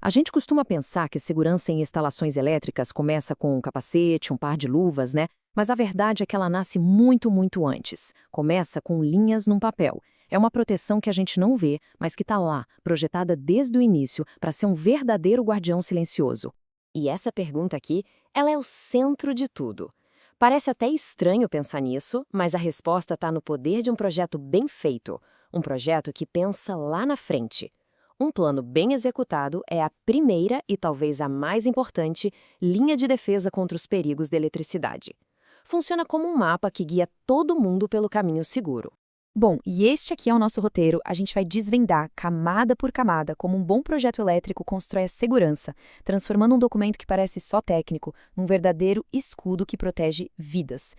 A gente costuma pensar que segurança em instalações elétricas começa com um capacete, um par de luvas, né? Mas a verdade é que ela nasce muito, muito antes. Começa com linhas num papel. É uma proteção que a gente não vê, mas que está lá, projetada desde o início, para ser um verdadeiro guardião silencioso. E essa pergunta aqui, ela é o centro de tudo. Parece até estranho pensar nisso, mas a resposta está no poder de um projeto bem feito. Um projeto que pensa lá na frente. Um plano bem executado é a primeira e talvez a mais importante linha de defesa contra os perigos da eletricidade. Funciona como um mapa que guia todo mundo pelo caminho seguro. Bom, e este aqui é o nosso roteiro. A gente vai desvendar, camada por camada, como um bom projeto elétrico constrói a segurança, transformando um documento que parece só técnico num verdadeiro escudo que protege vidas.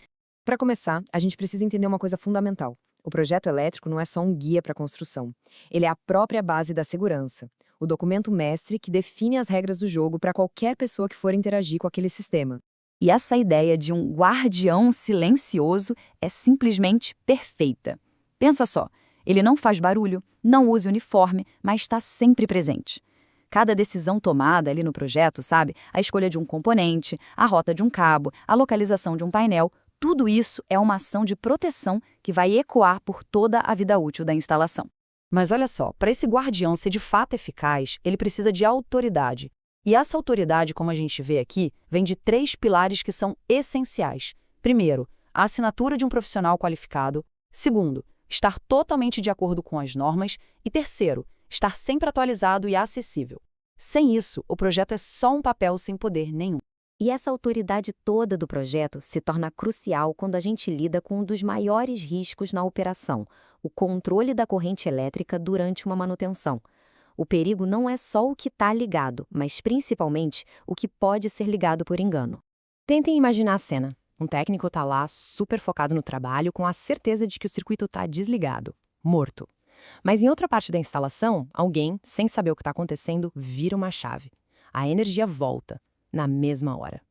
Para começar, a gente precisa entender uma coisa fundamental. O projeto elétrico não é só um guia para a construção. Ele é a própria base da segurança. O documento mestre que define as regras do jogo para qualquer pessoa que for interagir com aquele sistema. E essa ideia de um guardião silencioso é simplesmente perfeita. Pensa só, ele não faz barulho, não usa uniforme, mas está sempre presente. Cada decisão tomada ali no projeto, sabe? A escolha de um componente, a rota de um cabo, a localização de um painel, tudo isso é uma ação de proteção que vai ecoar por toda a vida útil da instalação. Mas olha só, para esse guardião ser de fato eficaz, ele precisa de autoridade. E essa autoridade, como a gente vê aqui, vem de 3 pilares que são essenciais. Primeiro, a assinatura de um profissional qualificado. Segundo, estar totalmente de acordo com as normas. E terceiro, estar sempre atualizado e acessível. Sem isso, o projeto é só um papel sem poder nenhum. E essa autoridade toda do projeto se torna crucial quando a gente lida com um dos maiores riscos na operação, o controle da corrente elétrica durante uma manutenção. O perigo não é só o que está ligado, mas principalmente o que pode ser ligado por engano. Tentem imaginar a cena. Um técnico está lá, super focado no trabalho, com a certeza de que o circuito está desligado, morto. Mas em outra parte da instalação, alguém, sem saber o que está acontecendo, vira uma chave. A energia volta, na mesma hora.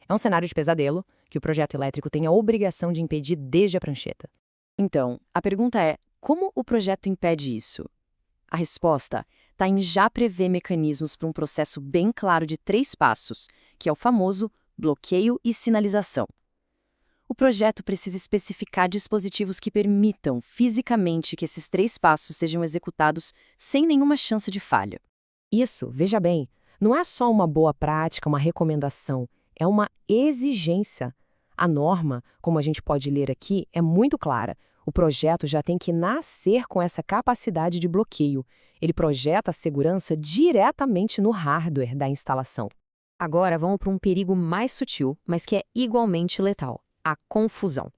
É um cenário de pesadelo que o projeto elétrico tem a obrigação de impedir desde a prancheta. Então, a pergunta é, como o projeto impede isso? A resposta está em já prever mecanismos para um processo bem claro de 3 passos, que é o famoso bloqueio e sinalização. O projeto precisa especificar dispositivos que permitam fisicamente que esses 3 passos sejam executados sem nenhuma chance de falha. Isso, veja bem, não é só uma boa prática, uma recomendação, é uma exigência. A norma, como a gente pode ler aqui, é muito clara. O projeto já tem que nascer com essa capacidade de bloqueio. Ele projeta a segurança diretamente no hardware da instalação. Agora vamos para um perigo mais sutil, mas que é igualmente letal: a confusão.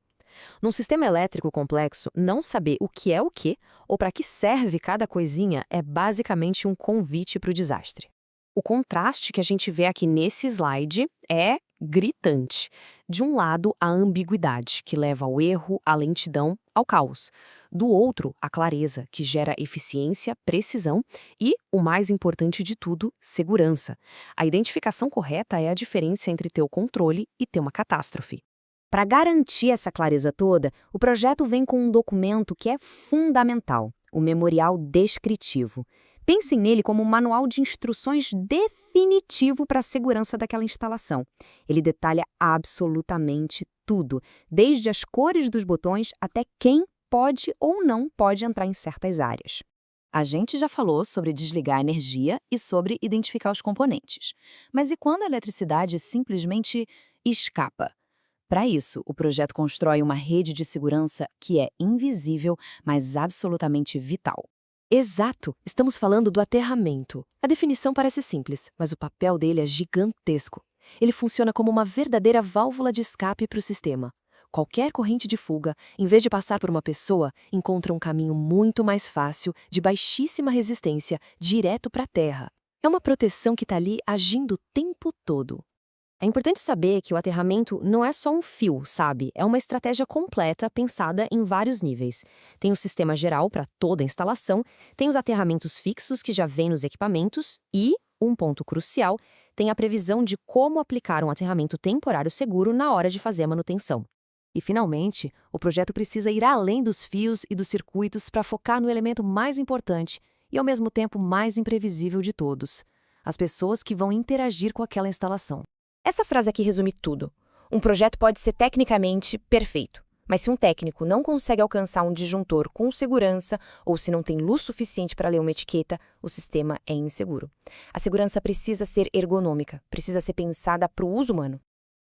Num sistema elétrico complexo, não saber o que é o quê ou para que serve cada coisinha é basicamente um convite para o desastre. O contraste que a gente vê aqui nesse slide é gritante. De um lado, a ambiguidade, que leva ao erro, à lentidão, ao caos. Do outro, a clareza, que gera eficiência, precisão e, o mais importante de tudo, segurança. A identificação correta é a diferença entre ter o controle e ter uma catástrofe. Para garantir essa clareza toda, o projeto vem com um documento que é fundamental, o Memorial Descritivo. Pensem nele como um manual de instruções definitivo para a segurança daquela instalação. Ele detalha absolutamente tudo, desde as cores dos botões até quem pode ou não pode entrar em certas áreas. A gente já falou sobre desligar a energia e sobre identificar os componentes. Mas e quando a eletricidade simplesmente escapa? Para isso, o projeto constrói uma rede de segurança que é invisível, mas absolutamente vital. Exato! Estamos falando do aterramento. A definição parece simples, mas o papel dele é gigantesco. Ele funciona como uma verdadeira válvula de escape para o sistema. Qualquer corrente de fuga, em vez de passar por uma pessoa, encontra um caminho muito mais fácil, de baixíssima resistência, direto para a terra. É uma proteção que está ali agindo o tempo todo. É importante saber que o aterramento não é só um fio, sabe? É uma estratégia completa pensada em vários níveis. Tem o sistema geral para toda a instalação, tem os aterramentos fixos que já vêm nos equipamentos e, um ponto crucial, tem a previsão de como aplicar um aterramento temporário seguro na hora de fazer a manutenção. E, finalmente, o projeto precisa ir além dos fios e dos circuitos para focar no elemento mais importante e, ao mesmo tempo, mais imprevisível de todos: as pessoas que vão interagir com aquela instalação. Essa frase aqui resume tudo. Um projeto pode ser tecnicamente perfeito, mas se um técnico não consegue alcançar um disjuntor com segurança ou se não tem luz suficiente para ler uma etiqueta, o sistema é inseguro. A segurança precisa ser ergonômica, precisa ser pensada para o uso humano.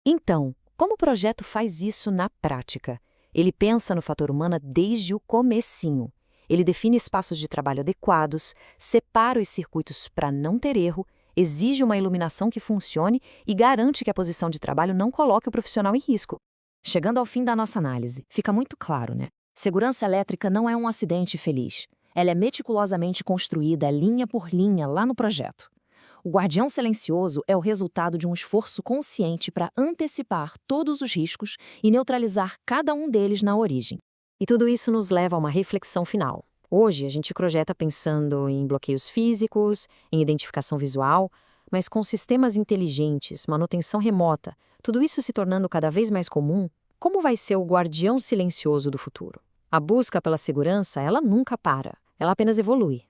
Então, como o projeto faz isso na prática? Ele pensa no fator humano desde o comecinho. Ele define espaços de trabalho adequados, separa os circuitos para não ter erro, exige uma iluminação que funcione e garante que a posição de trabalho não coloque o profissional em risco. Chegando ao fim da nossa análise, fica muito claro, né? Segurança elétrica não é um acidente feliz. Ela é meticulosamente construída linha por linha lá no projeto. O guardião silencioso é o resultado de um esforço consciente para antecipar todos os riscos e neutralizar cada um deles na origem. E tudo isso nos leva a uma reflexão final. Hoje, a gente projeta pensando em bloqueios físicos, em identificação visual, mas com sistemas inteligentes, manutenção remota, tudo isso se tornando cada vez mais comum, como vai ser o guardião silencioso do futuro? A busca pela segurança, ela nunca para, ela apenas evolui.